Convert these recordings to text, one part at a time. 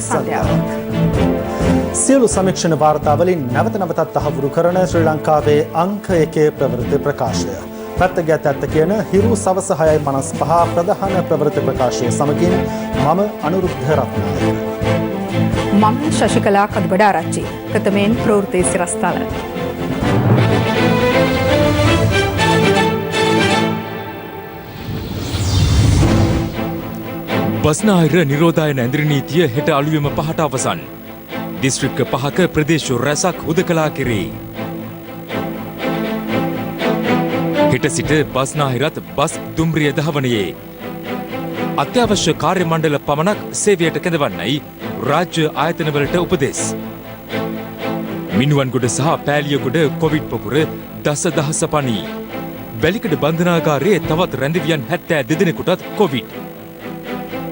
සන්ධ්‍යාවක්. සියලු සමීක්ෂණ වාර්තාවලින් නැවතත් තහවුරු කරන ශ්‍රී ලංකාවේ අංක 1 ප්‍රවෘත්ති ප්‍රකාශය. පැත්තගත් ඇත්ත කියන හිරු සවස 6:55 ප්‍රධාන ප්‍රවෘත්ති ප්‍රකාශය සමගින් මම අනුරුද්ධ රත්නායක. මම ශශිකලා කඩබඩාරච්චි. ප්‍රථමයෙන් ප්‍රවෘත්ති සිරස්තල. බස්නාහිර නිරෝධායන ඇඳිරි නීතිය හෙට අලුයම 5ට අවසන්. දිස්ත්‍රික්ක 5ක ප්‍රදේශ රැසක් හුදකලා කෙරේ. හෙට සිට බස්නාහිරත් බස් දුම්රිය දහවනයේ අත්‍යවශ්‍ය කාර්ය මණ්ඩල පමණක් සේවයට කැඳවන්නයි රාජ්‍ය ආයතනවලට උපදෙස්. මිනුවන්ගොඩ සහ පෑලියගොඩ කොවිඩ් පොකුර දසදහස පනී. වැලිකඩ බන්ධනාගාරයේ තවත් රැඳවියන් 72 දෙනෙකුටත් කොවිඩ්.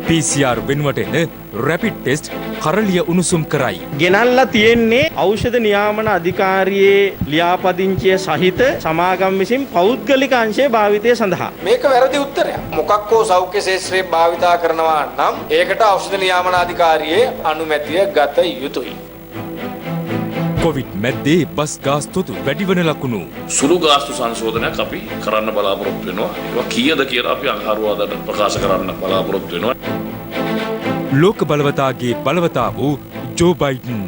PCR වෙනුවට එන රැපිඩ් ටෙස්ට් කරලිය උණුසුම් කරයි. ගෙනල්ලා තියෙන්නේ ඖෂධ නියාමන අධිකාරියේ ලියාපදිංචිය සහිත සමාගම් විසින් පෞද්ගලික අංශයේ භාවිතය සඳහා. මේක වැරදි උත්තරයක්. මොකක් හෝ සෞඛ්‍ය ශාස්ත්‍රයේ භාවිතා කරනවා නම් ඒකට ඖෂධ නියාමන අධිකාරියේ අනුමැතිය ගත යුතුයි. කොවිඩ් මැද්දේ බස් ගාස්තුත් වැඩිවන ලකුණු. සුළු ගාස්තු සංශෝධනයක් අපි කරන්න බලාපොරොත්තු වෙනවා. ඒක කීයද කියලා අපි අඟහරුවාදට ප්‍රකාශ කරන්න බලාපොරොත්තු වෙනවා. ලෝක බලවතාගේ බලවතා වූ ජෝ බයිඩන්.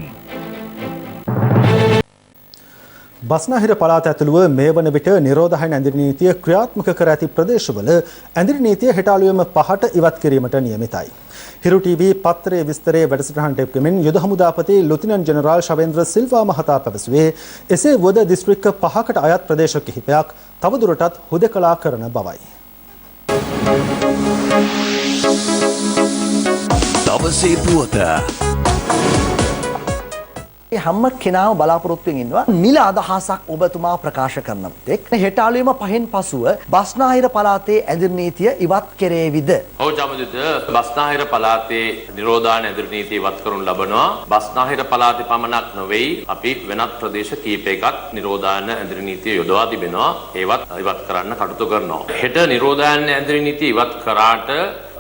බස්නාහිර පළාත ඇතුළුව මේ වන විට නිරෝධායන ඇඳිරි නීතිය ක්‍රියාත්මක කර ඇති ප්‍රදේශවල ඇඳිරි නීතිය හෙට අලුයම 5ට ඉවත් කිරීමට නියමිතයි. හිරු ටීවී පත්තරයේ විස්තරයේ වැඩසටහනට එක්වමින් යුද හමුදාපති ලුතිනන්ට් ජෙනරාල් ශවේන්ද්‍ර සිල්වා මහතා පැවසුවේ එසේ වුවද දිස්ත්‍රික්ක 5කට අයත් ප්‍රදේශ කිහිපයක් තවදුරටත් හුදකලා කරන බවයි. දවසේ පුවත හැම කෙනාම බලාපොරොත්තුෙන් ඉන්නවා නිල අදහසක් ඔබතුමා ප්‍රකාශ කරන තෙක් හෙට අලුයම 5න් පසුව බස්නාහිර පළාතේ ඇඳිරි නීතිය ඉවත් කෙරේවිද? ඔව් ජමජිත බස්නාහිර පළාතේ නිරෝධායන ඇඳිරි නීතිය ඉවත් කරනු ලබනවා. බස්නාහිර පළාතේ පමණක් නොවේ අපි වෙනත් ප්‍රදේශ කීපයකත් නිරෝධායන ඇඳිරි නීතිය යොදවා තිබෙනවා. ඒවත් ඉවත් කරන්න කටයුතු කරනවා. හෙට නිරෝධායන ඇඳිරි නීතිය ඉවත් කරාට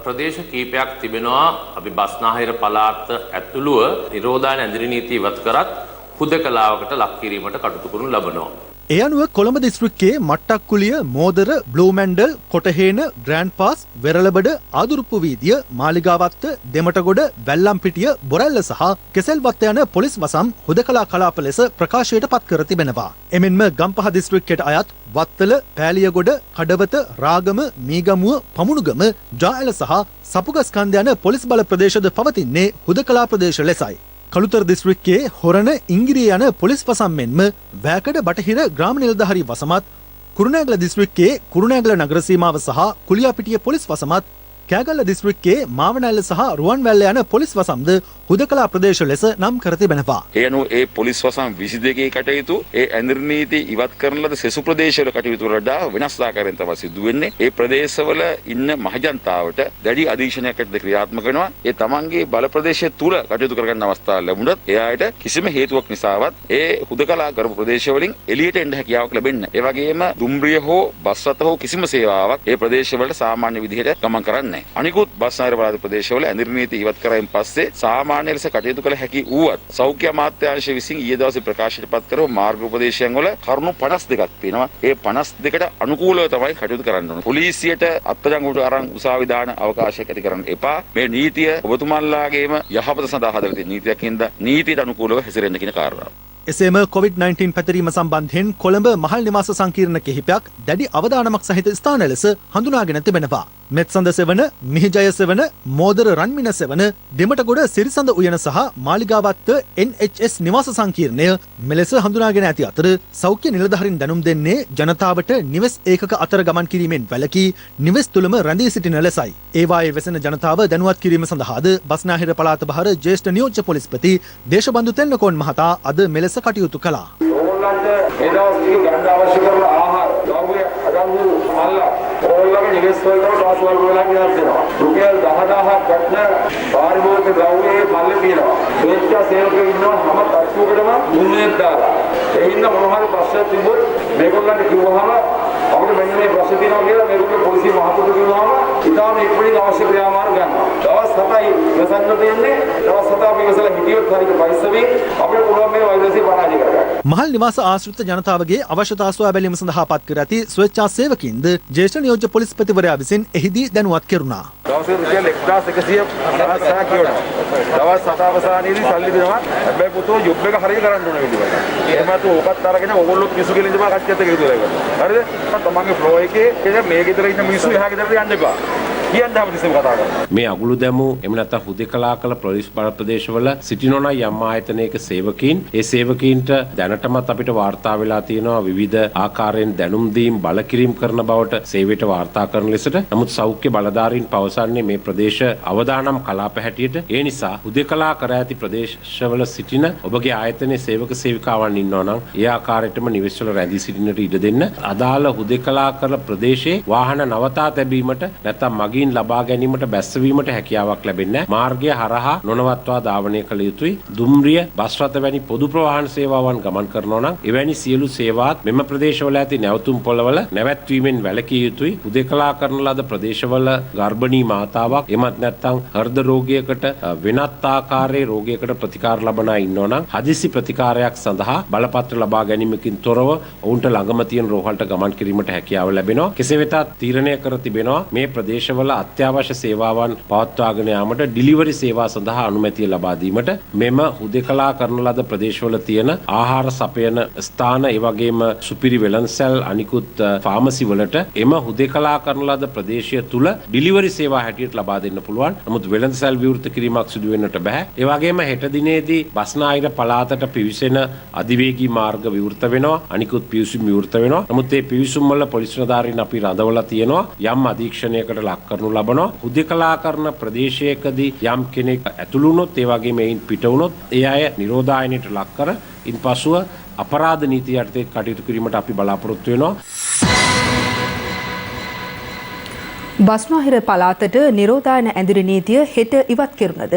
ප්‍රදේශ කීපයක් තිබෙනවා අපි බස්නාහිර පළාත ඇතුළුව නිරෝධායන ඇඳිරි නීතිය ඉවත් කරත් හුදකලාවකට ලක් කිරීමට කටයුතු කරනු ලබනවා. ඒ අනුව කොළඹ දිස්ත්‍රික්කයේ මට්ටක්කුලිය, මෝදර, බ්ලූමැන්ඩල්, කොටහේන, ග්‍රෑන්ඩ් පාස්, වෙරළබඩ, ආදුරුප්පු වීදිය, මාලිගාවත්ත, දෙමටගොඩ, වැල්ලම්පිටිය, බොරැල්ල සහ කෙසෙල්වත්ත යන පොලිස් වසම් හුදකලා කලාප ලෙස ප්‍රකාශයට පත් කර තිබෙනවා. එමෙන්ම ගම්පහ දිස්ත්‍රික්කයට අයත් වත්තල, පෑලියගොඩ, කඩවත, රාගම, මීගමුව, පමුණුගම, ජාඇල සහ සපුගස්කන්ධ යන පොලිස් බල ප්‍රදේශද පවතින්නේ හුදකලා ප්‍රදේශ ලෙසයි. කළුතර දිස්ත්‍රික්කයේ හොරණ, ඉංගිරිය යන පොලිස් වසම් මෙන්ම වැකඩ බටහිර ග්‍රාම නිලධාරී වසමත්, කුරුණෑගල දිස්ත්‍රික්කයේ කුරුණෑගල නගර සීමාව සහ කුලියාපිටිය පොලිස් වසමත්, කෑගල්ල දිස්ත්‍රික්කයේ මාවනැල්ල සහ රුවන්වැල්ල යන පොලිස් වසම්ද හුදකලා ප්‍රදේශ ලෙස නම් කර තිබෙනවා. ඒ අනුව ඒ පොලිස් වසම් 22 කටයුතු ඒ ඇඳිරි නීති ඉවත් කරන ලද සෙසු ප්‍රදේශවල කටයුතු වලට වෙනස් ආකාරයෙන් තමයි සිදු වෙන්නේ. ඒ ප්‍රදේශවල ඉන්න මහජනතාවට දැඩි අධීක්ෂණයකට ක්‍රියාත්මක වෙනවා. ඒ තමන්ගේ බල ප්‍රදේශය තුල කටයුතු කරගන්න අවස්ථාව ලැබුණොත් එයාට කිසිම හේතුවක් නිසාවත් ඒ හුදකලා කරපු ප්‍රදේශ වලින් එළියට එන්න හැකියාවක් ලැබෙන්නේ නැහැ. ඒ වගේම දුම්රිය හෝ බස් රථ හෝ කිසිම සේවාවක් ඒ ප්‍රදේශවලට සාමාන්‍ය විදිහට ගමන් කරන්නේ අනිකුත් බස්නාහිර පළාත ප්‍රදේශවල ඇඳිරි නීති ඉවත් කරයින් පස්සේ සාමාන්‍ය ලෙස කටයුතු කළ හැකි වුවත් සෞඛ්‍ය අමාත්‍යාංශය විසින් ඊයේ දවසේ ප්‍රකාශයට පත් කරව මාර්ග උපදේශයන් වල කරුණු 52ක් තියෙනවා. ඒ 52ට අනුකූලව තමයි කටයුතු කරන්න ඕනේ. පොලිසියට අත්අඩංගුවට අරන් උසාවි දාන අවකාශයක් ඇති කරන්න එපා. මේ නීතිය ඔබතුමන්ලාගේම යහපත සඳහා හදලා තියෙන නීතියක් හින්දා නීතියට අනුකූලව හැසිරෙන්න කියන කාරණාව. එසේම COVID-19 පැතිරීම සම්බන්ධයෙන් කොළඹ මහල් නිවාස සංකීර්ණ කිහිපයක් දැඩි අවදානමක් සහිත ස්ථාන ලෙස හඳුනාගෙන තිබෙනවා. මෙත්සඳ සෙවන, මිහිජය සෙවන, මෝදර රන්මින සෙවන, දෙමටගොඩ සිරිසඳ උයන සහ මාලිගාවත්ත NHS නිවාස සංකීර්ණය මෙලෙස හඳුනාගෙන ඇති අතර සෞඛ්‍ය නිලධාරීන් දැනුම් දෙන්නේ ජනතාවට නිවෙස් ඒකක අතර ගමන් කිරීමෙන් වැළකී නිවෙස් තුළම රැඳී සිටින ලෙසයි. ඒවායේ වෙසෙන ජනතාව දැනුවත් කිරීම සඳහාද බස්නාහිර පළාත බහර ජ්‍යෙෂ්ඨ නියෝජ්‍ය පොලිස්පති දේශබන්දු තෙන්නකෝන් මහතා අද මෙලෙස කටයුතු කළා. ඕගොල්ලන්ට ඒ දවස්වල ගන්න අවශ්‍ය කරන ආහාර, ද්‍රව්‍ය, අඩංගු මල්ල ඕගොල්ලන්ගේ නිවෙස් වලට ට්‍රාන්ස්ෆර් කරලා ගෙනල්ලා රුපියල් 10000ක් ගන්න පාරිභෝගික ද්‍රව්‍යයේ මල්ල තියෙනවා. ස්වේච්ඡා සේවකයෝ ඉන්නවා හැම තට්ටුවකටම 300ක් දාලා. ඒ හින්දා මොනවා හරි ප්‍රශ්න තිබ්බොත් මේගොල්ලන්ට කිව්වහම අපිට මෙන්න මේ ප්‍රශ්න තියෙනවා කියලා මේගොල්ලෝ පොලිසිය මහතුරු කිව්වහම ඉතාලම ඉක්මනින් අවශ්‍ය ක්‍රියාමාර්ග ගන්නවා. දවස් 7යි ඉවසන්න තියෙන්නේ. දවස් 7 අපි ඉවසලා හිටියොත් හරියට පරිස්සමෙන් අපිට පුළුවන් මේ වෛරසය පරාජය කරගන්න. මහල් නිවාස ආශ්‍රිත ජනතාවගේ අවශ්‍යතා සොයා බැලීම සඳහා පත් කර ඇති ස්වේච්ඡා සේවකින්ද ජ්‍යෙෂ්ඨ නියෝජ්‍ය පොලිස්පතිවරයා විසින් එහිදී දැනුවත් කෙරුණා. දවසේ රුපියල් 1150 කියනවා. දවස් 7 අවසානයේදී සල්ලි දෙනවා. හැබැයි පුතෝ ජොබ් එක හරියට කරන්න ඕන වෙලිවල. එහෙමත් ඕකත් අරගෙන ඕගොල්ලොත් කිසු කෙලින්ද මා කච්චියත් එක ඉතුරු කරගන්න. හරිද? තමන්ගේ ෆ්ලෝ එකේ මේ ගෙදර ඉන්න මිනිස්සු එහා ගෙදරට යන්න එපා. මේ අගුළු දැමූ එම නැත්නම් හුදෙකලා කළ පොලිස් බල ප්‍රදේශවල සිටිනෝන යම් ආයතනයක සේවකීන් ඒ සේවකීන්ට දැනටමත් අපිට වාර්තා වෙලා තියෙනවා විවිධ ආකාරයෙන් දැනුම් දීම් බලකිරීම කරන බවට සේවයට වාර්තා කරන ලෙසට. නමුත් සෞඛ්‍ය බලධාරීන් පවසන්නේ මේ ප්‍රදේශ අවදානම් කලාප හැටියට ඒ නිසා හුදෙකලා කර ඇති ප්‍රදේශවල සිටින ඔබගේ ආයතනයේ සේවක සේවිකාවන් ඉන්නවා නම් ඒ ආකාරයටම නිවෙස්වල රැඳී සිටින්නට ඉඩ දෙන්න. අදාළ හුදෙකලා කළ ප්‍රදේශයේ වාහන නවතා තැබීමට නැත්නම් මගින් ලබා ගැනීමට බැස්සවීමට හැකියාවක් ලැබෙන්නේ මාර්ගය හරහා නොනවත්වා ධාවනය කළ යුතුයි. දුම්රිය බස් රථ වැනි පොදු ප්‍රවාහන සේවාවන් ගමන් කරනවා නම් එවැනි සියලු සේවාත් මෙම ප්‍රදේශවල ඇති නැවතුම් පොළවල නැවැත්වීමෙන් වැළකී යුතුයි. හුදෙකලා කරන ලද ප්‍රදේශවල ගර්භණී මාතාවක් එමත් නැත්නම් හෘද රෝගයකට වෙනත් ආකාරයේ රෝගයකට ප්‍රතිකාර ලබන අය ඉන්නවා නම් හදිසි ප්‍රතිකාරයක් සඳහා බලපත්‍ර ලබා ගැනීමකින් තොරව ඔවුන්ට ළඟම තියෙන රෝහලට ගමන් කිරීමට හැකියාව ලැබෙනවා. කෙසේ වෙතත් තීරණය කර තිබෙනවා මේ ප්‍රදේශවල අත්‍යවශ්‍ය සේවාවන් පවත්වාගෙන යාමට ඩිලිවරි සේවා සඳහා අනුමැතිය ලබා දීමට මෙම හුදෙකලා කරන ලද ප්‍රදේශවල තියෙන ආහාර සපයන ස්ථාන ඒ වගේම සුපිරි වෙළඳසැල් අනිකුත් ෆාමසි වලට එම හුදෙකලා කරන ලද ප්‍රදේශය තුල ඩිලිවරි සේවා හැටියට ලබා දෙන්න පුළුවන්. නමුත් වෙළඳසැල් විවෘත කිරීමක් සිදු වෙන්නට බෑ. ඒ වගේම හෙට දිනේදී බස්නාහිර පළාතට පිවිසෙන අධිවේගී මාර්ග විවෘත වෙනවා. අනිකුත් පිවිසුම් විවෘත වෙනවා. නමුත් මේ පිවිසුම් වල පොලිස් නිලධාරීන් අපි රඳවලා තියෙනවා. යම් අධීක්ෂණයකට ලක් කරනු ලබනවා. හුදෙකලා කරන ප්‍රදේශයකදී යම් කෙනෙක් ඇතුළු වුණොත් ඒ වගේම එයින් පිට වුණොත් ඒ අය නිරෝධායනයට ලක් කර ඉන්පසුව අපරාධ නීතිය යටතේ කටයුතු කිරීමට අපි බලාපොරොත්තු වෙනවා. බස්නාහිර පළාතට නිරෝධායන ඇඳිරි නීතිය හෙට ඉවත් කෙරුණද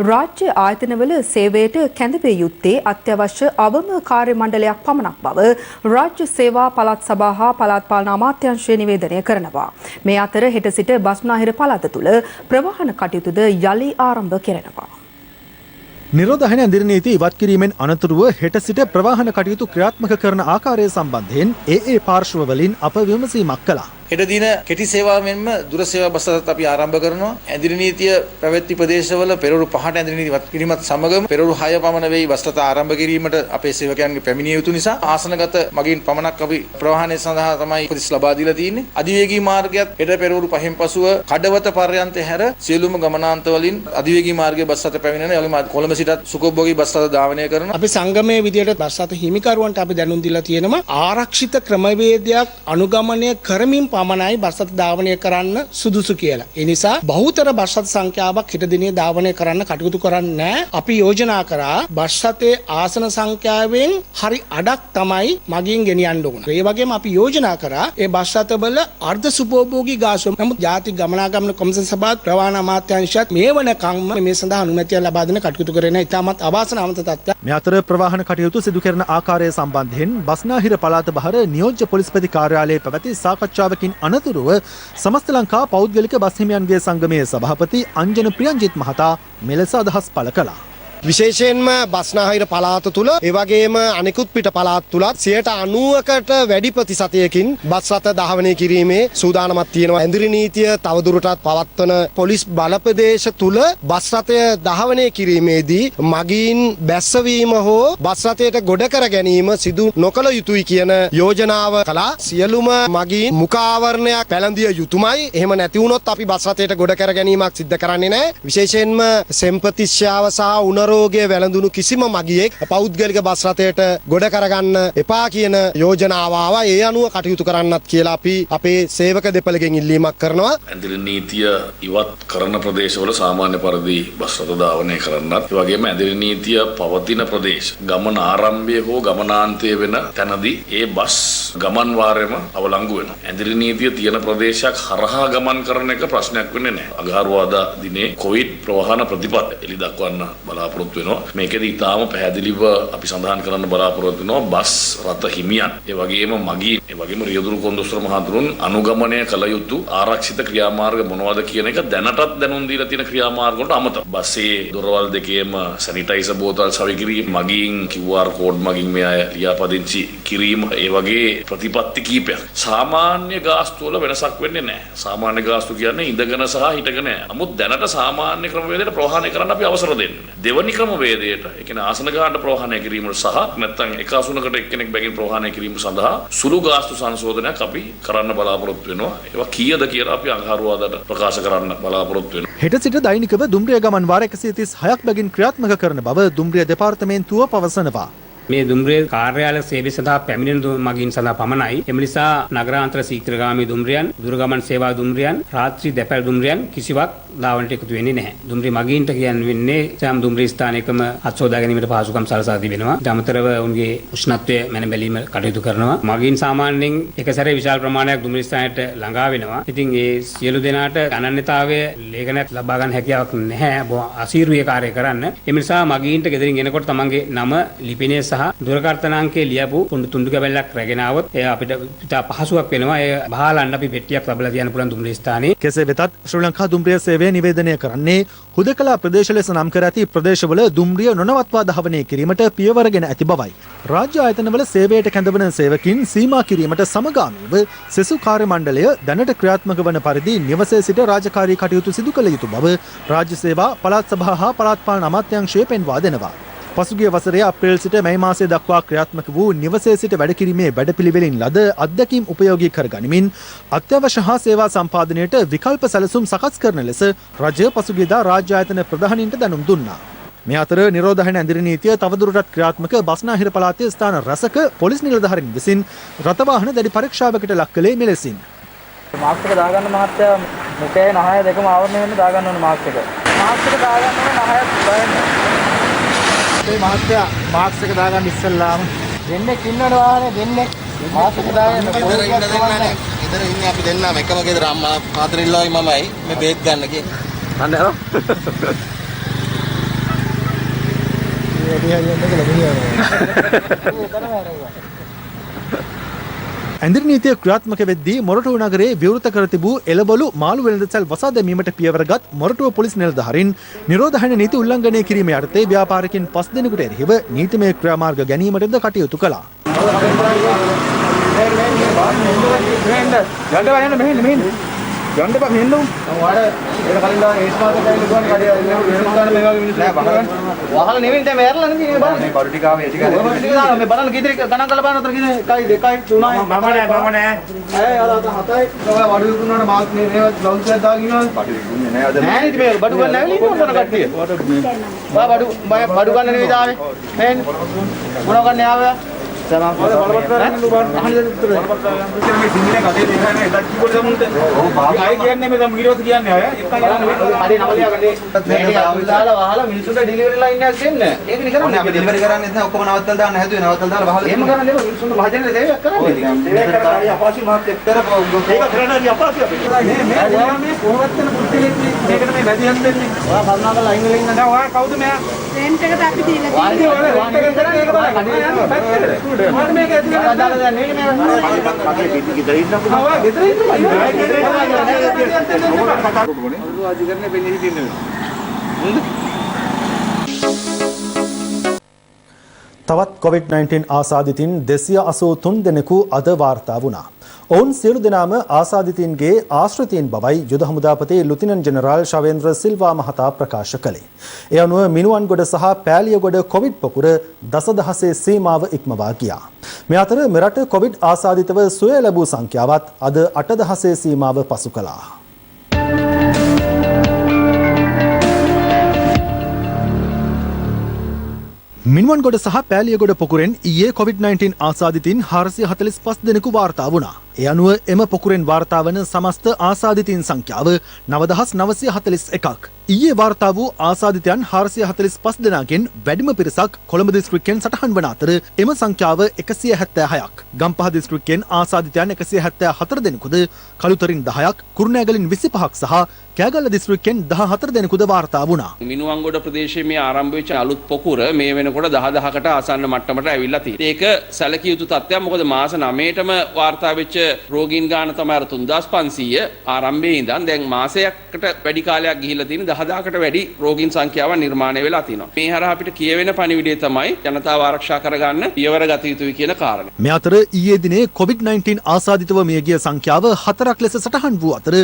රාජ්‍ය ආයතනවල සේවයට කැඳවිය යුත්තේ අත්‍යවශ්‍ය අවම කාර්ය මණ්ඩලයක් පමණක් බව රාජ්‍ය සේවා පළාත් සභා හා පළාත් පාලන අමාත්‍යාංශය නිවේදනය කරනවා. මේ අතර හෙට සිට බස්නාහිර පළාත තුළ ප්‍රවාහන කටයුතුද යලි ආරම්භ කෙරෙනවා. නිරෝධායන ඇඳිරි නීතිය ඉවත් කිරීමෙන් අනතුරුව හෙට සිට ප්‍රවාහන කටයුතු ක්‍රියාත්මක කරන ආකාරය සම්බන්ධයෙන් ඒ පාර්ශ්වවලින් අප විමසීමක් කළා. හෙට දින කෙටි සේවා මෙන්ම දුර සේවා බස් රථත් අපි ආරම්භ කරනවා. ඇඳිරි නීතිය පැවැත්ති ප්‍රදේශවල පෙරවරු 5ට ඇඳිරි නීතිය ඉවත් කිරීමත් සමගම පෙරවරු 6 පමණ වෙයි බස් රථ ආරම්භ කිරීමට අපේ සේවකයන්ගේ පැමිණිය යුතු නිසා ආසනගත මගින් පමණක් අපි ප්‍රවාහනය සඳහා තමයි උපදෙස් ලබා දීලා තියෙන්නේ. අධිවේගී මාර්ගයත් හෙට පෙරවරු 5න් පසුව කඩවත පර්යන්තය හැර සියලුම ගමනාන්ත වලින් අධිවේගී මාර්ගයේ බස් රථ පැමිණෙන යලිම කොළඹ සිටත් සුඛෝපභෝගී බස් රථ ධාවනය කරනවා. අපි සංගමයේ විදියට බස් රථ හිමිකරුවන්ට අපි දැනුම් දීලා තියෙනවා ආරක්ෂිත ක්‍රමවේදයක් අනුගමනය කරමින් පමණයි බස් රථ ධාවනය කරන්න සුදුසු කියලා. ඒ නිසා බහුතර බස් රථ සංඛ්‍යාවක් හෙට දිනේ ධාවනය කරන්න කටයුතු කරන්නේ නැහැ. අපි යෝජනා කරා බස් රථයේ ආසන සංඛ්‍යාවෙන් හරි අඩක් තමයි මගින් ගෙනියන්න ඕන. ඒ වගේම අපි යෝජනා කරා ඒ බස් රථවල අර්ධ සුභෝභෝගී ගාසුව. නමුත් ජාතික ගමනාගමන කොමිසම සභාවත් ප්‍රවාහන අමාත්‍යාංශයත් මේ වනකම්ම මේ සඳහා අනුමැතිය ලබා දෙන කටයුතු කරගෙන ඉතාමත් අවාසනාවන්ත තත්ත්වයක්. මේ අතර ප්‍රවාහන කටයුතු සිදු කරන ආකාරය සම්බන්ධයෙන් බස්නාහිර පළාත බහර නියෝජ්‍ය පොලිස්පති කාර්යාලයේ පැවති සාකච්ඡාවකින් අනතුරුව සමස්ත ලංකා පෞද්ගලික බස් හිමියන්ගේ සංගමයේ සභාපති අංජන ප්‍රියන්ජිත් මහතා මෙලෙස අදහස් පළ කළා. විශේෂයෙන්ම බස්නාහිර පළාත තුල ඒ වගේම අනිකුත් පිට පළාත් තුලත් 90%කට වැඩි ප්‍රතිශතයකින් බස් රථ ධාවනය කිරීමේ සූදානමක් තියෙනවා. ඇඳිරි නීතිය තවදුරටත් පවත්වන පොලිස් බලපදේශ තුල බස් රථය ධාවනය කිරීමේදී මගීන් බැස්සවීම හෝ බස් රථයට ගොඩ කර ගැනීම සිදු නොකළ යුතුයි කියන යෝජනාව කළා. සියලුම මගීන් මුඛාවරණයක් පැළඳිය යුතුමයි. එහෙම නැති වුණොත් අපි බස් රථයට ගොඩ කර ගැනීමක් සිද්ධ කරන්නේ නැහැ. විශේෂයෙන්ම සෙම්පතිස්යාව සහ රෝගය වැළඳුණු කිසිම මගියෙක් පෞද්ගලික බස් රථයට ගොඩ කරගන්න එපා කියන යෝජනාව ආවා. ඒ අනුව කටයුතු කරන්නත් කියලා අපි අපේ සේවක දෙපළගෙන් ඉල්ලීමක් කරනවා. ඇඳිරි නීතිය ඉවත් කරන ප්‍රදේශවල සාමාන්‍ය පරිදි බස් රථ ධාවනය කරන්නත් ඒ වගේම ඇඳිරි නීතිය පවතින ප්‍රදේශ ගමන ආරම්භය හෝ ගමනාන්තය වෙන තැනදී ඒ බස් ගමන් වාරයම අවලංගු වෙනවා. ඇඳිරි නීතිය තියෙන ප්‍රදේශයක් හරහා ගමන් කරන එක ප්‍රශ්නයක් වෙන්නේ නැහැ. අඟහරුවාදා දිනේ කොවිඩ් ප්‍රවාහන ප්‍රතිපත්ති එළි දක්වන්න බලාපොරොත්තු බලාපොරොත්තු වෙනවා. මේකෙදි ඊටාම පැහැදිලිව අපි සඳහන් කරන්න බලාපොරොත්තු වෙනවා බස් රථ හිමියන්, ඒ වගේම මගීන්, ඒ වගේම රියදුරු කොන්දොස්තර මහතුරුන් අනුගමනය කළ යුතු ආරක්ෂිත ක්‍රියාමාර්ග මොනවද කියන එක දැනටත් දැනුම් දීලා තියෙන ක්‍රියාමාර්ග වලට අමතරව බස්සේ දොරවල් දෙකේම සැනිටයිසර් බෝතල් සවි කිරීම, මගීන් QR කෝඩ් මගින් මේ අය ලියාපදිංචි කිරීම, ඒ වගේ ප්‍රතිපත්ති කීපයක්. සාමාන්‍ය ගාස්තු වල වෙනසක් වෙන්නේ නැහැ. සාමාන්‍ය ගාස්තු කියන්නේ ඉඳගෙන සහ හිටගෙන. නමුත් දැනට සාමාන්‍ය ක්‍රමවේදයට ප්‍රවාහනය කරන්න අපි අවසර දෙන්නේ. දෙවනි ක්‍රමවේදයට, ඒ කියන්නේ ආසන ගානට ප්‍රවාහනය කිරීමට සහ නැත්නම් එක ආසනකට එක්කෙනෙක් බැගින් ප්‍රවාහනය කිරීම සඳහා සුළු ගාස්තු සංශෝධනයක් අපි කරන්න බලාපොරොත්තු වෙනවා. ඒවා කීයද කියලා අපි අඟහරුවාදට ප්‍රකාශ කරන්න බලාපොරොත්තු වෙනවා. හෙට සිට දෛනිකව දුම්රිය ගමන් වාර 136ක් බැගින් ක්‍රියාත්මක කරන බව දුම්රිය දෙපාර්තමේන්තුව පවසනවා. මේ දුම්රිය කාර්යාල සේවය සඳහා පැමිණෙන මගීන් සඳහා පමණයි. එම නිසා නගරාන්තර ශීඝ්‍රගාමී දුම්රියන්, දුරගමන් සේවා දුම්රියන්, රාත්‍රී දැපැල් දුම්රියන් කිසිවක් ධාවනයට එකතු වෙන්නේ නැහැ. දුම්රිය මගීන්ට කියන්නේ සෑම දුම්රිය ස්ථානයකම අත්සෝදා ගැනීමට පහසුකම් සලසා තිබෙනවා. අමතරව ඔවුන්ගේ උෂ්ණත්වය මැන බැලීම කටයුතු කරනවා. මගීන් සාමාන්‍යයෙන් එක සැරේ විශාල ප්‍රමාණයක් දුම්රිය ස්ථානයට ළඟා වෙනවා. ඉතින් ඒ සියලු දෙනාට අනන්‍යතාවය ලේඛනයක් ලබා ගන්න හැකියාවක් නැහැ. අසීරුවේ කාර්යය කරන්න. ඒ නිසා මගීන්ට ගෙදරින් එනකොට තමන්ගේ නම, ලිපිනය සහ දුරකථනාංකයේ ලියපු තුන්ඩු කැබල්ලක් රැගෙන આવොත් එය අපිට ඉතා පහසුවක් වෙනවා. ඒ බහලන්න අපි පෙට්ටියක් ලබලා තියන්න පුළුවන් දුම්රිය ස්ථානයේ. කෙසේ වෙතත් ශ්‍රී ලංකා දුම්රිය සේවය නිවේදනය කරන්නේ හුදකලා ප්‍රදේශ ලෙස නම් කර ඇති ප්‍රදේශවල දුම්රිය නොනවත්වා ධාවනය කිරීමට පියවරගෙන ඇති බවයි. රාජ්‍ය ආයතනවල සේවයට කැඳවන සේවකින් සීමා කිරීමට සමගාමීව සෙසු කාර්ය මණ්ඩලය දැනට ක්‍රියාත්මක වන පරිදි නිවසේ සිට රාජකාරී කටයුතු සිදු කළ යුතු බව රාජ්‍ය සේවා පළාත් සභා හා පළාත් පාලන අමාත්‍යාංශය පෙන්වා දෙනවා. පසුගිය වසරේ අප්‍රේල් සිට මැයි මාසය දක්වා ක්‍රියාත්මක වූ නිවසේ සිට වැඩ කිරීමේ වැඩපිළිවෙලින් ලද අත්දැකීම් උපයෝගී කර ගනිමින් අත්‍යවශ්‍ය හා සේවා සම්පාදනයට විකල්ප සැලසුම් සකස් කරන ලෙස රජය පසුගියදා රාජ්‍ය ආයතන ප්‍රධානීන්ට දැනුම් දුන්නා. මේ අතර නිරෝධායන ඇඳිරි නීතිය තවදුරටත් ක්‍රියාත්මක බස්නාහිර පළාතේ ස්ථාන රැසක පොලිස් නිලධාරීන් විසින් රථවාහන දැඩි පරීක්ෂාවකට ලක් කළේ මෙලෙසින්. මාස්ක් එක දාගන්න මහත්තයා මුඛය නහය දෙකම ආවරණය වෙන්න දාගන්න ඕනේ මාස්ක් එක. මාස්ක් එක දාගන්න ඕනේ නහයත් බලන්න. මේ මහත්තයා මාස්ක් එක දාගන්න ඉස්සෙල්ලාම දෙන්නෙක් ඉන්නවනේ වාහනේ දෙන්නෙක් මාස්ක් එක දාගන්න ඉතර ඉන්නේ අපි දෙන්නම එකම ගෙදර අම්මා පාත්‍රිල්ලෝයි මමයි මේ බේත් ගන්න ගියේ. අන්න හරි. ඇඳිරි නීතිය ක්‍රියාත්මක වෙද්දී මොරටුව නගරයේ විවෘත කර තිබූ එළවලු මාළු වෙළඳසැල් වසා දැමීමට පියවරගත් මොරටුව පොලිස් නිලධාරීන් නිරෝධායන නීති උල්ලංඝනය කිරීම යටතේ ව්‍යාපාරිකයින් 5 දෙනෙකුට එරෙහිව නීතිමය ක්‍රියාමාර්ග ගැනීමටද කටයුතු කළා. ගන්න බෑ මෙන්න ඔයාල ඒක කලින් දාන ඒස් මාර්කට් එකේ ගුවන් කඩේ වෙනස්කාර මේ වගේ මිනිස්සු නෑ වහල නෙවෙයි දැන් මේරලා නෙමෙයි මේ බලන්න මේ කඩු ටික ආවේ ඒ ටික මේ බලන්න කීතරේ ගණන් කරලා බලන්න උතර කීනේ 1 2 3 මම නෑ ඈ යාලා 7යි ඔයා වඩු විකුණනවාට මාත් මේ බ්ලවුස් එකක් දාගෙන ඉන්නවා බඩු විකුණන්නේ නෑ අද නෑ ඉතින් මේ බඩු ගන්න නැවිලි මොන කට්ටිය බා බඩු ගන්න නෙවෙයි දාවේ මේ මොන ගන්න ආවේ සමහර බලවත් කරන්නේ ලුබන් අහන්න උත්තර මේ සිංහලෙන් කඩේ දෙන්නේ එදා කීපොඩ් සමුන්ට ආයි කියන්නේ මේ දැන් විරෝධ කියන්නේ අය එකයි යන්නේ හරි නවලියා ගන්නේ මේ ආවිලාලා වහලා මිනිස්සුන්ට ඩිලිවරි ලයින් එකක් දෙන්න ඒක නේ කරන්නේ අපි ඩිලිවරි කරන්නේ නැහැ ඔක්කොම නවත්තලා දාන්න හැදුවේ නවත්තලා දාලා වහලා එහෙම කරන්නේ නෙවෙයි මිනිස්සුන්ට මහජනට දෙයක් කරන්නේ ඒක කරන්නේ අපහසු මාත් එක්තර ඒක කරන්නේ අපහසු අපි මේ කොහොමද වෙන පුරුතලෙක් මේකට මේ වැඩියක් දෙන්නේ ඔයා කරුණාකරලා ලයින් වල ඉන්න දැන් ඔයා කවුද මෙයා රෙන්ට් එකට අපි දීලා තියෙනවා රෙන්ට් එක කරන්නේ ඒක බලන්න කඩේ යනවා මොකද මේක ඇතුලේ අදාළ දැන් මේක මේ මගේ පිටි ගෙදර ඉන්නකෝ ආ ගෙදර ඉන්නවා ගෙදර ඉන්නවා අධිකරණය වෙන්නේ හිටින්නේ තවත් COVID-19 ආසාදිතින් 283 දෙනෙකු අද වාර්තා වුණා. ඔවුන් සියලු දෙනාම ආසාදිතින්ගේ ආශ්‍රිතයින් බවයි යුද හමුදාපති ලුතිනන්ට් ජෙනරාල් ශවේන්ද්‍ර සිල්වා මහතා ප්‍රකාශ කළේ. ඒ අනුව මිනුවන්ගොඩ සහ පෑලියගොඩ කොවිඩ් පොකුර දසදහසේ සීමාව ඉක්මවා ගියා. මේ අතර මෙරට කොවිඩ් ආසාදිතව සුවය ලැබූ සංඛ්‍යාවත් අද 8000 සීමාව පසු කළා. මිනුවන්ගොඩ සහ පෑලියගොඩ පොකුරෙන් ඊයේ COVID-19 ආසාදිතින් 445 දෙනෙකු වාර්තා වුණා. ඒ අනුව එම පොකුරෙන් වාර්තා වන සමස්ත ආසාදිතයින් සංඛ්‍යාව 9941ක්. ඊයේ වාර්තා වූ ආසාදිතයන් 445 දෙනාගෙන් වැඩිම පිරිසක් කොළඹ දිස්ත්‍රික්කයෙන් සටහන් වන අතර එම සංඛ්‍යාව 176ක්. ගම්පහ දිස්ත්‍රික්කයෙන් ආසාදිතයන් 174 දෙනෙකුද, කළුතරින් 10ක්, කුරුණෑගලින් 25ක් සහ කෑගල්ල දිස්ත්‍රික්කයෙන් 14 දෙනෙකුද වාර්තා වුණා. මිනුවන්ගොඩ ප්‍රදේශයේ මේ ආරම්භ වෙච්ච අලුත් පොකුර මේ වෙනකොට 10000කට ආසන්න මට්ටමට ඇවිල්ලා තියෙනවා. ඒක සැලකිය යුතු තත්ත්වයක්. මොකද මාස 9ටම වාර්තා වෙච්ච රෝගීන් ගාන තමයි 3500 ආරම්භයේ ඉඳන් දැන් මාසයකට වැඩි කාලයක් ගිහිල්ලා තියෙන 10000කට වැඩි රෝගීන් සංඛ්‍යාව නිර්මාණය වෙලා තියෙනවා. මේ හරහා අපිට කියවෙන පණිවිඩය තමයි ජනතාව ආරක්ෂා කරගන්න පියවර ගත යුතුයි කියන කාරණය. මේ අතර ඊයේ දිනේ COVID-19 ආසාදිතව මියගිය සංඛ්‍යාව 4ක් ලෙස සටහන් වූ අතර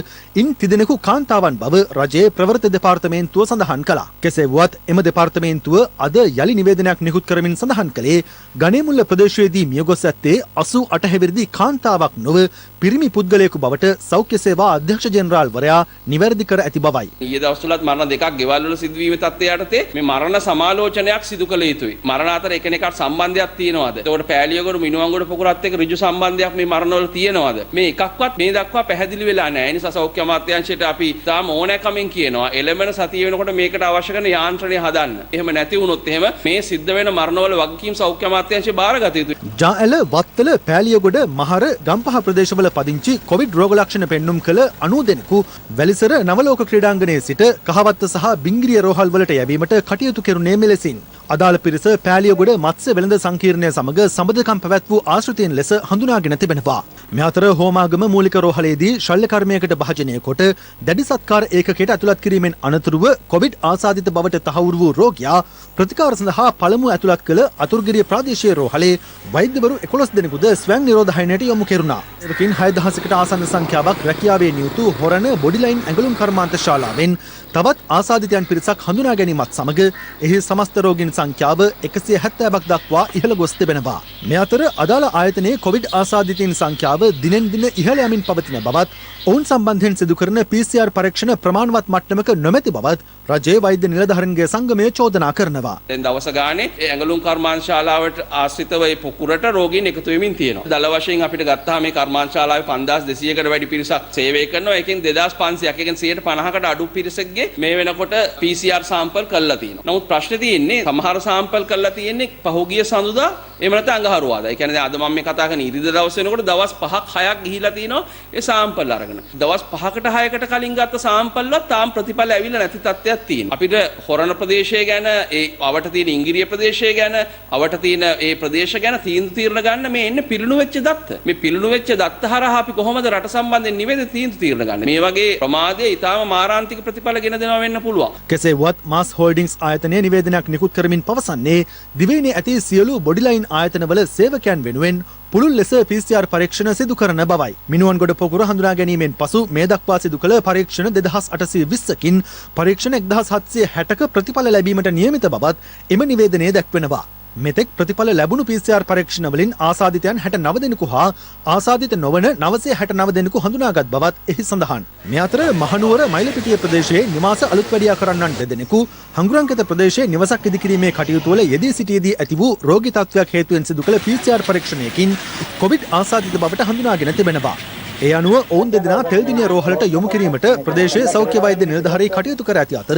ඉන් 3 දෙනෙකු කාන්තාවන් බව රජයේ ප්‍රවෘත්ති දෙපාර්තමේන්තුව සඳහන් කළා. කෙසේ වුවත් එම දෙපාර්තමේන්තුව අද යලි නිවේදනයක් නිකුත් කරමින් සඳහන් කළේ ගණේමුල්ල ප්‍රදේශයේදී මියගොස් ඇත්තේ 88 හැවිරිදි කාන්තාවක් නොව පිරිමි පුද්ගලයෙකු බවට සෞඛ්‍ය සේවා අධ්‍යක්ෂ ජෙනරාල්වරයා නිවැරදි කර ඇති බවයි. ඊයේ දවස්වලත් මරණ දෙකක් ගෙවල් වල සිදුවීමේ තත්ත්වයට යටතේ මේ මරණ සමාලෝචනයක් සිදු කළ යුතුයි. මරණ අතර එකිනෙකට සම්බන්ධයක් තියෙනවද? එතකොට පෑලියගොඩ මිනුවන්ගොඩ පොකුරත් එක්ක ඍජු සම්බන්ධයක් මේ මරණවල තියෙනවද? මේ එකක්වත් මේ දක්වා පැහැදිලි වෙලා නැහැ. ඒ නිසා සෞඛ්‍ය අමාත්‍යාංශයට අපි තාම ඕනෑකමින් කියනවා එළමෙන සතිය වෙනකොට මේකට අවශ්‍ය කරන යාන්ත්‍රණය හදන්න. එහෙම නැති වුණොත් එහෙම මේ සිද්ධ වෙන මරණවල වගකීම් සෞඛ්‍ය අමාත්‍යාංශය බාරගත යුතුයි. ජාඇල, වත්තල, පෑලියගොඩ, මහර, ගම්පහ ප්‍රදේශවල පදිංචි කොවිඩ් රෝග ලක්ෂණ පෙන්නුම් කළ 90 දෙනෙකු වැලිසර නවලෝක ක්‍රීඩාංගණයේ සිට කහවත්ත සහ බිංගිරිය රෝහල් වලට යැවීමට කටයුතු කෙරුණේ මෙලෙසින්. අදාළ පිරිස පෑලියගොඩ මත්ස්‍ය වෙළඳ සංකීර්ණය සමග සම්බන්ධකම් පැවැත් වූ ආශ්‍රිතයන් ලෙස හඳුනාගෙන තිබෙනවා. මේ අතර හෝමාගම මූලික රෝහලේදී ශල්‍ය කර්මයකට භාජනය කොට දැඩි සත්කාර ඒකකයට ඇතුළත් කිරීමෙන් අනතුරුව කොවිඩ් ආසාදිත බවට තහවුරු වූ රෝගියා ප්‍රතිකාර සඳහා පළමු ඇතුළත් කළ අතුරුගිරිය ප්‍රාදේශීය රෝහලේ වෛද්‍යවරු 11 දෙනෙකුද ස්වයං නිරෝධායනයට යොමු කෙරුණා. එවකින් 6000කට ආසන්න සංඛ්‍යාවක් රැකියාවේ නියුතු හොරණ බොඩිලයින් ඇඟලුම් කර්මාන්ත ශාලාවෙන් තවත් ආසාදිතයන් පිරිසක් හඳුනා ගැනීමත් සමග එහි සමස්ත රෝගීන් සංඛ්‍යාව 170ක් දක්වා ඉහළ ගොස් තිබෙනවා. මේ අතර අදාළ ආයතනයේ කොවිඩ් ආසාදිතයින් සංඛ්‍යාව දිනෙන් දින ඉහළ යමින් පවතින බවත් ඔවුන් සම්බන්ධයෙන් සිදු කරන PCR පරීක්ෂණ ප්‍රමාණවත් මට්ටමක නොමැති බවත් රජයේ වෛද්‍ය නිලධාරීන්ගේ සංගමය චෝදනා කරනවා. දැන් දවස ගානේ ඒ ඇඟලුම් කර්මාන්ත ශාලාවට ආශ්‍රිතව ඒ පොකුරට රෝගීන් එකතු වෙමින් තියෙනවා. දල වශයෙන් අපිට ගත්තාම මේ කර්මාන්ත ශාලාවේ 5200කට වැඩි පිරිසක් සේවය කරනවා. ඒකෙන් 2500ක්, ඒකෙන් 150කට අඩු පිරිසක්ගේ මේ වෙනකොට PCR සාම්පල් කරලා තියෙනවා. නමුත් ප්‍රශ්නේ තියෙන්නේ සමහර සාම්පල් කරලා තියෙන්නේ පහුගිය සඳුදා එහෙම නැත්නම් අඟහරුවාදා. ඒ කියන්නේ දැන් අද මම මේ කතා කරන ඉරිදා දවස් වෙනකොට දවස් 5ක් 6ක් ගිහිලා තිනවා ඒ සාම්පල් අරගෙන. දවස් 5කට 6කට කලින් ගත්ත සාම්පල් වල තාම ප්‍රතිඵල ඇවිල්ලා නැති තත්ත්වයක් තියෙනවා. අපිට හොරණ ප්‍රදේශය ගැන, ඒ අවට තියෙන ඉංගිරිය ප්‍රදේශය ගැන, අවට තියෙන ඒ ප්‍රදේශ ගැන තීරණ ගන්න මේ එන්නේ පිළිණු වෙච්ච දත්ත. මේ පිළිණු වෙච්ච දත්ත හරහා අපි කොහොමද රට සම්බන්ධයෙන් නිවැරදි තීරණ ගන්න? මේ වගේ ප්‍රමාදයේ ඊටාම මාරාන්තික ප්‍රතිඵල ගෙන දෙනවා වෙන්න පුළුවන්. කෙසේ වත් මාස් හෝල්ඩින්ග්ස් ආයතනයේ නිවේදනයක් නිකුත් කරමින් පවසන්නේ දිවයිනේ ඇති සියලු බොඩිලයින් ආයතනවල සේවකයන් වෙනුවෙන් පුළුල් ලෙස PCR පරීක්ෂණ සිදු කරන බවයි. මිනුවන්ගොඩ පොකුර හඳුනා ගැනීමෙන් පසු මේ දක්වා සිදු කළ පරීක්ෂණ 2820කින් පරීක්ෂණ 1760ක ප්‍රතිඵල ලැබීමට නියමිත බවත් එම නිවේදනයේ දැක්වෙනවා. මෙතෙක් ප්‍රතිඵල ලැබුණු PCR පරීක්ෂණ වලින් ආසාදිතයන් 69 දෙනෙකු හා ආසාදිත නොවන 969 දෙනෙකු හඳුනාගත් බවත් එහි සඳහන්. මේ අතර මහනුවර මයිලපිටිය ප්‍රදේශයේ නිවාස අලුත් වැඩියා කරන්නන් දෙදෙනෙකු හංගුරංගත ප්‍රදේශයේ නිවසක් ඉදිකිරීමේ කටයුතු වල යෙදී සිටියේදී ඇති වූ රෝගී තත්ත්වයක් හේතුවෙන් සිදු කළ PCR පරීක්ෂණයකින් කොවිඩ් ආසාදිත බවට හඳුනාගෙන තිබෙනවා. ඒ අනුව ඔවුන් දෙදෙනා තෙල්දිනිය රෝහලට යොමු කිරීමට ප්‍රදේශයේ සෞඛ්‍ය වෛද්‍ය නිලධාරී කටයුතු කර ඇති අතර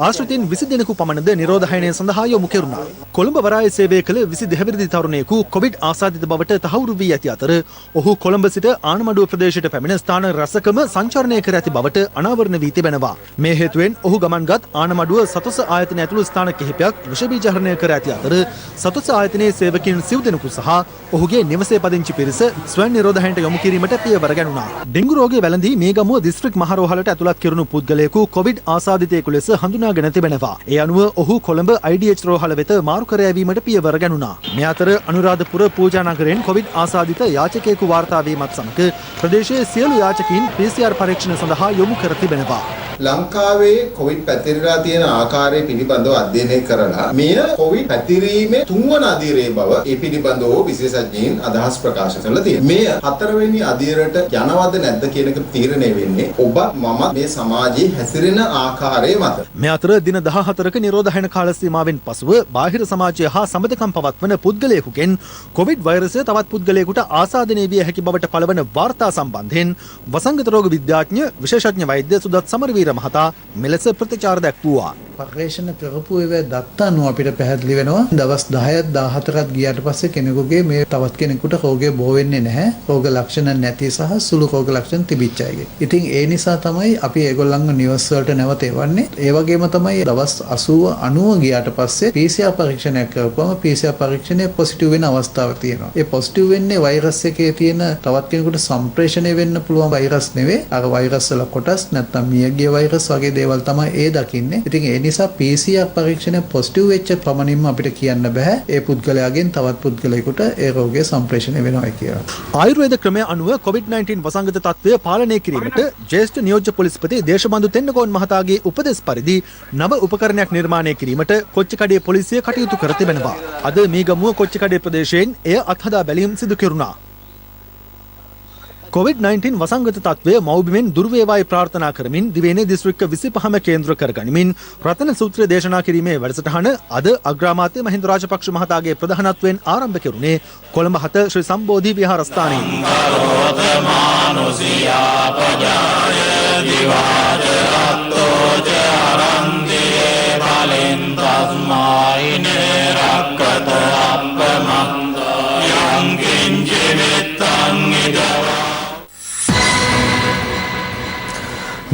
ආශ්‍රිතයින් 20 දෙනෙකු පමණද නිරෝධායනය සඳහා යොමු කෙරුණා. කොළඹ වරායේ සේවය කළ 22 හැවිරිදි තරුණයෙකු කොවිඩ් ආසාදිත බවට තහවුරු වී ඇති අතර ඔහු කොළඹ සිට ආනමඩුව ප්‍රදේශයට පැමිණ ස්ථාන රැසකම සංචාරණය කර ඇති බවට අනාවරණ වී තිබෙනවා. මේ හේතුවෙන් ඔහු ගමන්ගත් ආනමඩුව සතොස ආයතන ඇතුළු ස්ථාන කිහිපයක් විෂ බීජ හරණය කර ඇති අතර සතොස ආයතනයේ සේවකයන් 90 දෙනෙකු සහ ඔහුගේ නිවසේ පදිංචි පිරිස ස්වයං නිරෝධායනයට යොමු කිරීමට පියවර ඩෙංගු රෝගය වැළඳී මේගමුව දිස්ත්‍රික් මහරෝහලට ඇතුළත් කෙරුණු පුද්ගලයෙකු කොවිඩ් ආසාදිතයෙකු ලෙස හඳුනාගෙන තිබෙනවා. ඒ අනුව ඔහු කොළඹ IDH රෝහල වෙත මාරු කර යැවීමට පියවර ගැනුණා. මේ අතර අනුරාධපුර පූජා නගරයෙන් කොවිඩ් ආසාදිත යාචකයෙකු වාර්තා වීමත් සමග ප්‍රදේශයේ සියලු යාචකයින් PCR පරීක්ෂණ සඳහා යොමු කර තිබෙනවා. ලංකාවේ කොවිඩ් පැතිරලා තියෙන ආකාරය පිළිබඳව අධ්‍යයනය කරලා මෙය කොවිඩ් පැතිරීමේ තුන්වන අදියරේ බව ඒ පිළිබඳව විශේෂඥයින් අදහස් ප්‍රකාශ කරලා තියෙනවා. මෙය හතරවෙනි අදියරට යනවද නැද්ද කියන එක තීරණය වෙන්නේ ඔබ මම මේ සමාජයේ හැසිරෙන ආකාරය මත. මේ අතර දින 14ක නිරෝධායන කාල සීමාවෙන් පසුව බාහිර සමාජය හා සම්බන්ධකම් පවත්වන පුද්ගලයෙකුගෙන් කොවිඩ් වෛරසය තවත් පුද්ගලයෙකුට ආසාදනය විය හැකි බවට පළවන වාර්තා සම්බන්ධයෙන් වසංගත රෝග විද්‍යාඥ විශේෂඥ වෛද්‍ය සුදත් සමරවීර මහතා මෙලෙස ප්‍රතිචාර දැක්වුවා. පර්යේෂණ කරපු ඒවා දත්ත අනුව අපිට පැහැදිලි වෙනවා දවස් 10ක් 14ක් ගියාට පස්සේ කෙනෙකුගේ මේ තවත් කෙනෙකුට රෝගය බෝ වෙන්නේ නැහැ. රෝග ලක්ෂණ නැති සහ සුළු රෝග ලක්ෂණ තිබිච්ච අයගේ. ඉතින් ඒ නිසා තමයි අපි ඒගොල්ලන්ව නිවස් වලට නැවත එවන්නේ. ඒ වගේම තමයි දවස් 80 90 ගියාට පස්සේ PCR පරීක්ෂණයක් කරපුවම PCR පරීක්ෂණය පොසිටිව් වෙන අවස්ථාවක් තියෙනවා. ඒ පොසිටිව් වෙන්නේ වෛරස් එකේ තියෙන තවත් කෙනෙකුට සම්ප්‍රේෂණය වෙන්න පුළුවන් වෛරස් නෙවෙයි. අර වෛරස් වල කොටස් නැත්නම් මියගිය වෛරස් වගේ දේවල් තමයි ඒ දකින්නේ. ඉතින් ඒ නිසා PCR පරීක්ෂණය පොසිටිව් වෙච්ච පමණින්ම අපිට කියන්න බෑ ඒ පුද්ගලයාගෙන් තවත් පුද්ගලයෙකුට ඒ රෝගය සම්ප්‍රේෂණය වෙනවා කියලා. ආයුර්වේද ක්‍රමය අනුව COVID-19 වසංගත තත්ත්වය පාලනය කිරීමට ජ්‍යෙෂ්ඨ නියෝජ්‍ය පොලිස්පති දේශබන්දු තෙන්නකෝන් මහතාගේ උපදෙස් පරිදි නව උපකරණයක් නිර්මාණය කිරීමට කොච්චිකඩේ පොලිසිය කටයුතු කර තිබෙනවා. අද මීගමුව කොච්චිකඩේ ප්‍රදේශයෙන් එය අත්හදා බැලීම් සිදු කෙරුණා. COVID-19 වසංගත තත්ත්වය මව්බිමෙන් දුර වේවායි ප්‍රාර්ථනා කරමින් දිවයිනේ දිස්ත්‍රික්ක 25ම කේන්ද්‍ර කරගනිමින් රතන සූත්‍රය දේශනා කිරීමේ වැඩසටහන අද අග්‍රාමාත්‍ය මහින්ද රාජපක්ෂ මහතාගේ ප්‍රධානත්වයෙන් ආරම්භ කෙරුණේ කොළඹ 7 ශ්‍රී සම්බෝධි විහාරස්ථානයේ.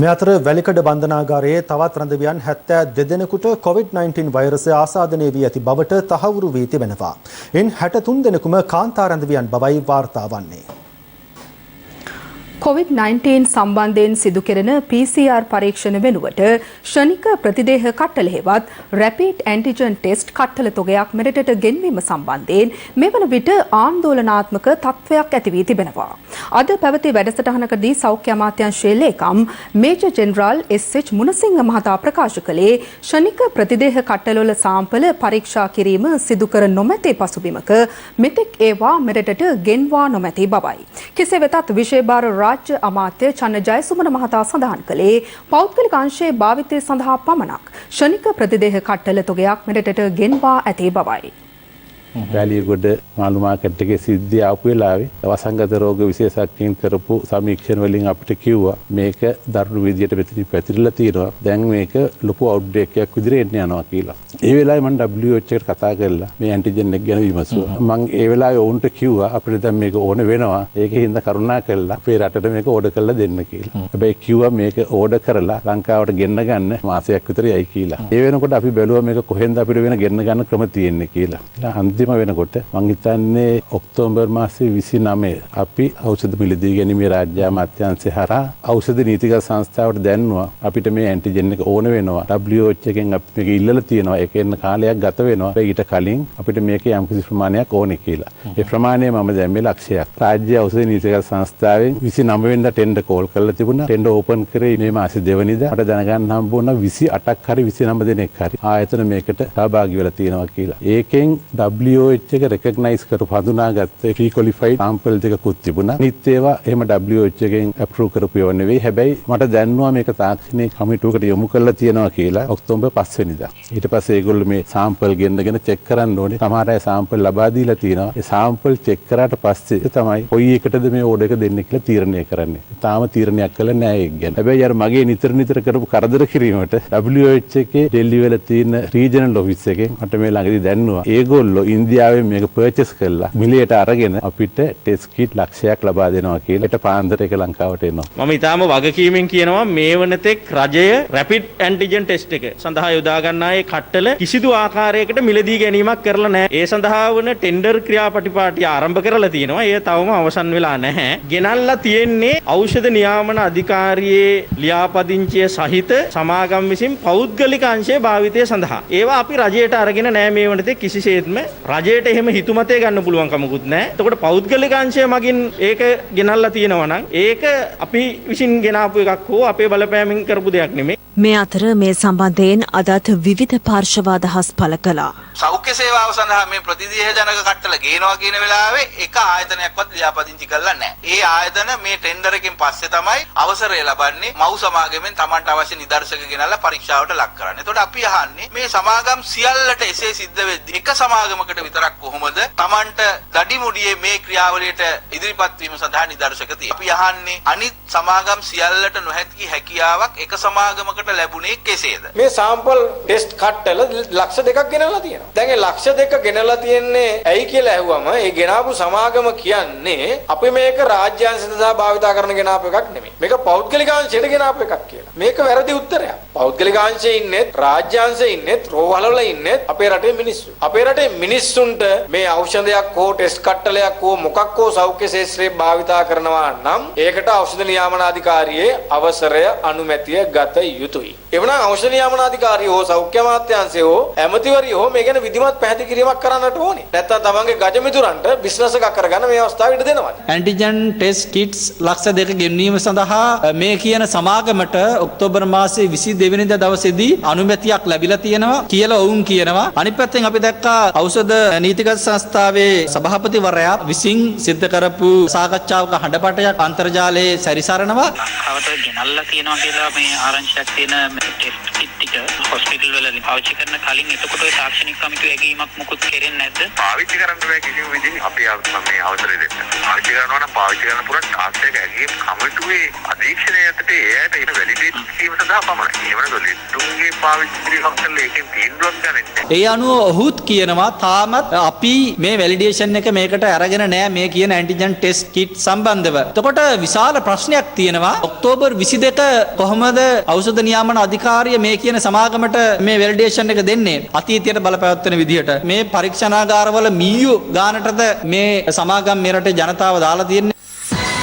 මේ අතර වැලිකඩ බන්ධනාගාරයේ තවත් රැඳවියන් 72 දෙනෙකුට COVID-19 වෛරසය ආසාදනය වී ඇති බවට තහවුරු වී තිබෙනවා. ඉන් 63 දෙනෙකුම කාන්තා රැඳවියන් බවයි වාර්තා වන්නේ. COVID-19 සම්බන්ධයෙන් සිදු කෙරෙන PCR පරීක්ෂණ වෙනුවට ෂණික ප්‍රතිදේහ කට්ටල හෙවත් රැපිඩ් ඇන්ටිජන් ටෙස්ට් කට්ටල තොගයක් මෙරටට ගෙන්වීම සම්බන්ධයෙන් මෙවන විට ආන්දෝලනාත්මක තත්ත්වයක් ඇති වී තිබෙනවා. අද පැවති වැඩසටහනකදී සෞඛ්‍ය අමාත්‍යාංශයේ ලේකම් මේජර් ජෙනරාල් එස්.එච්. මුණසිංහ මහතා ප්‍රකාශ කළේ ෂණික ප්‍රතිදේහ කට්ටලවල සාම්පල පරීක්ෂා කිරීම සිදු කර නොමැති පසුබිමක මෙතෙක් ඒවා මෙරටට ගෙන්වා නොමැති බවයි. කෙසේ වෙතත් විශේෂ රාජ්‍ය අමාත්‍ය චන්න ජයසුමන මහතා සඳහන් කළේ පෞද්ගලික අංශයේ භාවිතය සඳහා පමණක් ෂණික ප්‍රතිදේහ කට්ටල තොගයක් මෙරටට ගෙන්වා ඇති බවයි. වැලියගොඩ මාළු මාකට් එකේ සිද්ධිය ආපු වෙලාවේ වසංගත රෝග විශේෂඥයින් කරපු සමීක්ෂණ වලින් අපිට කිව්වා මේක දරුණු විදියට මෙතනින් පැතිරලා තියෙනවා. දැන් මේක ලොකු අවුට්බ්‍රේක් එකක් විදිහට එන්න යනවා කියලා. ඒ වෙලාවේ මම WHO එකට කතා කරලා මේ ඇන්ටිජන් එක ගැන විමසුවා. මම ඒ වෙලාවේ ඔවුන්ට කිව්වා අපිට දැන් මේක ඕන වෙනවා. ඒකේ හින්දා කරුණා කරලා අපේ රටට මේක ඕඩර් කරලා දෙන්න කියලා. හැබැයි කිව්වා මේක ඕඩර් කරලා ලංකාවට ගෙන්න ගන්න මාසයක් විතර යයි කියලා. ඒ වෙනකොට අපි බැලුවා මේක කොහෙන්ද අපිට වෙන ගෙන්න ගන්න ක්‍රම තියෙන්නේ කියලා. අන්තිම වෙනකොට මං හිතන්නේ ඔක්තෝබර් මාසේ 29 අපි ඖෂධ මිලදී ගැනීමේ රාජ්‍ය අමාත්‍යාංශය හරහා ඖෂධ නීතිගත සංස්ථාවට දැන්නුවා අපිට මේ ඇන්ටිජන් එක ඕන වෙනවා. WHO එකෙන් අපි මේක ඉල්ලලා තියෙනවා. ඒක එන්න කාලයක් ගත වෙනවා. ඊට කලින් අපිට මේකේ යම්කිසි ප්‍රමාණයක් ඕනේ කියලා. ඒ ප්‍රමාණය මම දැන් මේ ලක්ෂයක්. රාජ්‍ය ඖෂධ නීතිගත සංස්ථාවෙන් 29 වෙනිදා ටෙන්ඩර් කෝල් කරලා තිබුණා. ටෙන්ඩර් ඕපන් කරේ මේ මාසේ 2 වෙනිදා. මට දැනගන්න හම්බ වුණා 28ක් හරි 29 දෙනෙක් හරි ආයතන මේකට සහභාගී වෙලා තියෙනවා කියලා. ඒකෙන් WHO එක රෙකග්නයිස් කරපු හඳුනාගත්තේ ප්‍රී ක්වොලිෆයිඩ් සැම්පල් දෙකකුත් තිබුණා. අනිත් ඒවා එහෙම WHO එකෙන් අප්‍රූව් කරපු ඒවා නෙවෙයි. හැබැයි මට දැන්නවා මේක තාක්ෂණික කමිටුවකට යොමු කරලා තියෙනවා කියලා ඔක්තෝබර් 5 වෙනිදා. ඊට පස්සේ ඒගොල්ලෝ මේ සැම්පල් ගෙන්නගෙන චෙක් කරන්න ඕනේ. සමහර අය සැම්පල් ලබා දීලා තියෙනවා. ඒ සැම්පල් චෙක් කරාට පස්සේ තමයි කොයි එකටද මේ ඕඩර් එක දෙන්නේ කියලා තීරණය කරන්නේ. තාම තීරණයක් කළා නෑ ඒක ගැන. හැබැයි අර මගේ නිතර කරපු කරදර කිරීමට WHO එකේ ඩෙල්ලි වල තියෙන රීජනල් ඔෆිස් එකෙන් මට මේ ළඟදී දැන්නවා. ඒගොල්ලෝ ඉන්දියාවෙන් මේක පර්චේස් කරලා මිලයට අරගෙන අපිට ටෙස්ට් කිට් ලක්ෂයක් ලබා දෙනවා කියලා. ඒට පාන්දර එක ලංකාවට එනවා. මම ඊටාම වගකීමෙන් කියනවා මේ වනතෙක් රජය රැපිඩ් ඇන්ටිජන් ටෙස්ට් එක සඳහා යොදා ගන්නා ඒ කට්ටල කිසිදු ආකාරයකට මිලදී ගැනීමක් කරලා නැහැ. ඒ සඳහා වන ටෙන්ඩර් ක්‍රියාපටිපාටි ආරම්භ කරලා තියෙනවා. ඒ තවම අවසන් වෙලා නැහැ. ගෙනල්ලා තියෙන්නේ ඖෂධ නියාමන අධිකාරියේ ලියාපදිංචිය සහිත සමාගම් විසින් පෞද්ගලික අංශයේ භාවිතය සඳහා. ඒවා අපි රජයට අරගෙන නැහැ මේ වනතෙක් කිසිසේත්ම රජයට එහෙම හිතුමතේ ගන්න පුළුවන් කමකුත් නැහැ. එතකොට පෞද්ගලික අංශය මගින් ඒක ගෙනල්ලා තියෙනවා නම් ඒක අපි විසින් ගෙනාපු එකක් හෝ අපේ බලපෑමින් කරපු දෙයක් නෙමෙයි. මේ අතර මේ සම්බන්ධයෙන් අදත් විවිධ පාර්ශව අදහස් පළ කළා. සෞඛ්‍ය සේවාව සඳහා මේ ප්‍රතිදේහ ජනක කට්ටල ගේනවා කියන වෙලාවේ එක ආයතනයක්වත් ලියාපදිංචි කරලා නැහැ. ඒ ආයතන මේ ටෙන්ඩර් එකෙන් පස්සේ තමයි අවසරය ලබන්නේ මව් සමාගමෙන් Tamanට අවශ්‍ය නිදර්ශක ගෙනල්ලා පරීක්ෂාවට ලක් කරන්න. එතකොට අපි අහන්නේ මේ සමාගම් සියල්ලට එසේ සිද්ධ වෙද්දී එක සමාගමකට විතරක් කොහොමද Tamanට දඩි මුඩියේ මේ ක්‍රියාවලියට ඉදිරිපත් වීම සඳහා නිදර්ශක තියෙන්නේ. අපි අහන්නේ අනිත් සමාගම් සියල්ලට නොහැකි හැකියාවක් එක සමාගමකට ලැබුණේ කෙසේද? මේ සාම්පල් ටෙස්ට් කට්ටල ලක්ෂ 2ක් ගෙනල්ලා තියෙනවා. දැන් ඒ ලක්ෂ 2 ගෙනල්ලා තියෙන්නේ ඇයි කියලා ඇහුවම ඒ ගෙනාපු සමාගම කියන්නේ අපි මේක රාජ්‍යාංශ සඳහා භාවිතා කරන ගෙනාපු එකක් නෙමෙයි. මේක පෞද්ගලිකාංශයට ගෙනාපු එකක් කියලා. මේක වැරදි උත්තරයක්. පෞද්ගලිකාංශයේ ඉන්නේ රාජ්‍යාංශයේ ඉන්නේ රෝවලවල ඉන්නේ අපේ රටේ මිනිස්සු. අපේ රටේ මිනිස්සුන්ට මේ ඖෂධයක් හෝ ටෙස්ට් කට්ටලයක් හෝ මොකක් හෝ සෞඛ්‍ය ශාස්ත්‍රයේ භාවිතා කරනවා නම් ඒකට ඖෂධ නියාමන අධිකාරියේ අවසරය අනුමැතිය ගත යුතුයි. එවනම් ඖෂධ නියාමන අධිකාරිය හෝ සෞඛ්‍ය අමාත්‍යාංශය හෝ ඇමතිවරිය හෝ මේ ගැන විධිමත් පැහැදිලි කිරීමක් කරන්නට ඕනේ. නැත්නම් තමන්ගේ ගජමිතුරන්ට බිස්නස් එකක් කරගන්න මේ අවස්ථාව ඉඩ දෙනවද? ඇන්ටිජන් ටෙස්ට් කිට්ස් ලක්ෂ 2 ගෙන්වීම සඳහා මේ කියන සමාගමට ඔක්තෝබර් මාසයේ 22 වෙනිදා දවසේදී අනුමැතියක් ලැබිලා තියෙනවා කියලා ඔවුන් කියනවා. අනිත් පැත්තෙන් අපි දැක්කා ඖෂධ නීතිගත සංස්ථාවේ සභාපතිවරයා විසින් සිද්ධ කරපු සාකච්ඡාවක හඬපටයක් අන්තර්ජාලයේ සැරිසරනවා. ලංකාවට ගෙනල්ලා තියෙනවා කියලා මේ ආරංචියක් තියෙන ටෙස්ට් කිට් ටික හොස්පිටල් වල පාවිච්චි කරන කලින් එතකොට ඔය තාක්ෂණික කමිටුව ඇගීමක් මොකුත් කෙරෙන්නේ නැද්ද? පාවිච්චි කරන්න බෑ කිසිම විදිහකින් අපි මේ අවසරය දෙන්න. පාවිච්චි කරනවා නම් පාවිච්චි කරන්න පුරා තාක්ෂණික ඇගීම් කමිටුවේ අධීක්ෂණය යටතේ එයාට ඒක වැලිඩේට් කිරීම සඳහා පමණයි. ඒ වෙනකොට තුන්ගේ පාවිච්චි කිරීමක් කළා ඒකෙන් තීන්දුවක් ගන්න. ඒ අනුව ඔහුත් කියනවා තාමත් අපි මේ වැලිඩේෂන් එක මේකට අරගෙන නෑ මේ කියන ඇන්ටිජන් ටෙස්ට් කිට් සම්බන්ධව. එතකොට විශාල ප්‍රශ්නයක් තියෙනවා. ඔක්තෝබර් 22 කොහොමද ඖෂධ නියාමන අධිකාරිය මේ කියන සමාගමට මේ වැලිඩේෂන් එක දෙන්නේ? අතීතයට බලපෑවත්වන විදිහට මේ පරීක්ෂණාගාරවල මීයු ගානටද මේ සමාගම් මේ රටේ ජනතාව දාලා තියෙන්නේ?